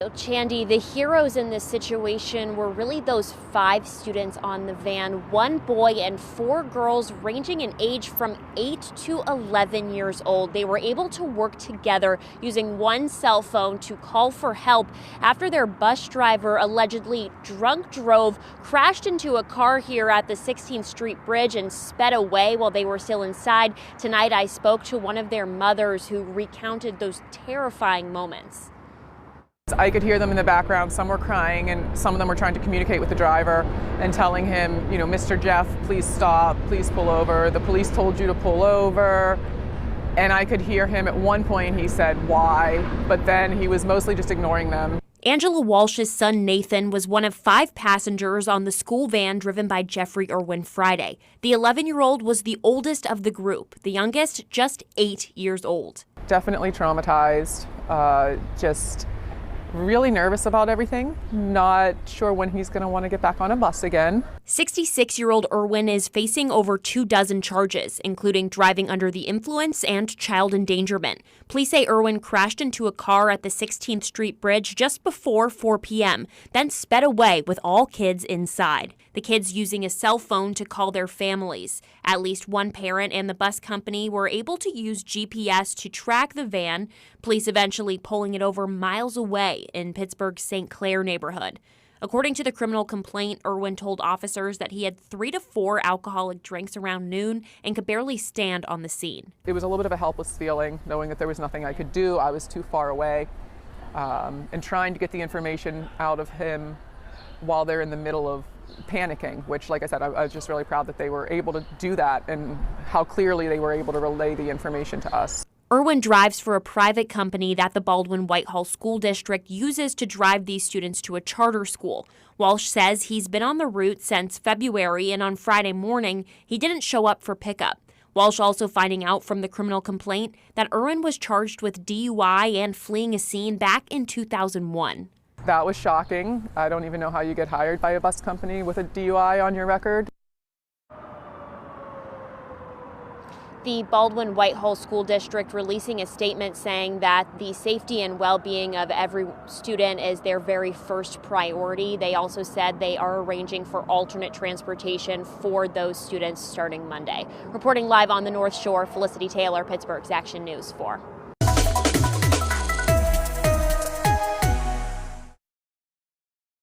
Chandy, the heroes in this situation were really those 5 students on the van, 1 boy and 4 girls ranging in age from 8 to 11 years old. They were able to work together using one cell phone to call for help after their bus driver allegedly drunk drove, crashed into a car here at the 16th Street Bridge and sped away while they were still inside. Tonight I spoke to one of their mothers who recounted those terrifying moments. I could hear them in the background. Some were crying and some of them were trying to communicate with the driver and telling him, Mr. Jeff, please stop, please pull over. The police told you to pull over. And I could hear him at one point, he said, why? But then he was mostly just ignoring them. Angela Walsh's son Nathan was one of 5 passengers on the school van driven by Jeffrey Irwin Friday. The 11-year-old was the oldest of the group, the youngest just 8 years old. Definitely traumatized, just really nervous about everything. Not sure when he's going to want to get back on a bus again. 66-year-old Irwin is facing over 24 charges, including driving under the influence and child endangerment. Police say Irwin crashed into a car at the 16th Street Bridge just before 4 p.m., then sped away with all kids inside. The kids using a cell phone to call their families. At least one parent and the bus company were able to use GPS to track the van, police eventually pulling it over miles away in Pittsburgh's St. Clair neighborhood. According to the criminal complaint, Irwin told officers that he had 3 to 4 alcoholic drinks around noon and could barely stand on the scene. It was a little bit of a helpless feeling, knowing that there was nothing I could do. I was too far away, and trying to get the information out of him while they're in the middle of panicking, which, like I said, I was just really proud that they were able to do that and how clearly they were able to relay the information to us. Irwin drives for a private company that the Baldwin-Whitehall School District uses to drive these students to a charter school. Walsh says he's been on the route since February, and on Friday morning, he didn't show up for pickup. Walsh also finding out from the criminal complaint that Irwin was charged with DUI and fleeing a scene back in 2001. That was shocking. I don't even know how you get hired by a bus company with a DUI on your record. The Baldwin-Whitehall School District releasing a statement saying that the safety and well-being of every student is their very first priority. They also said they are arranging for alternate transportation for those students starting Monday. Reporting live on the North Shore, Felicity Taylor, Pittsburgh's Action News 4.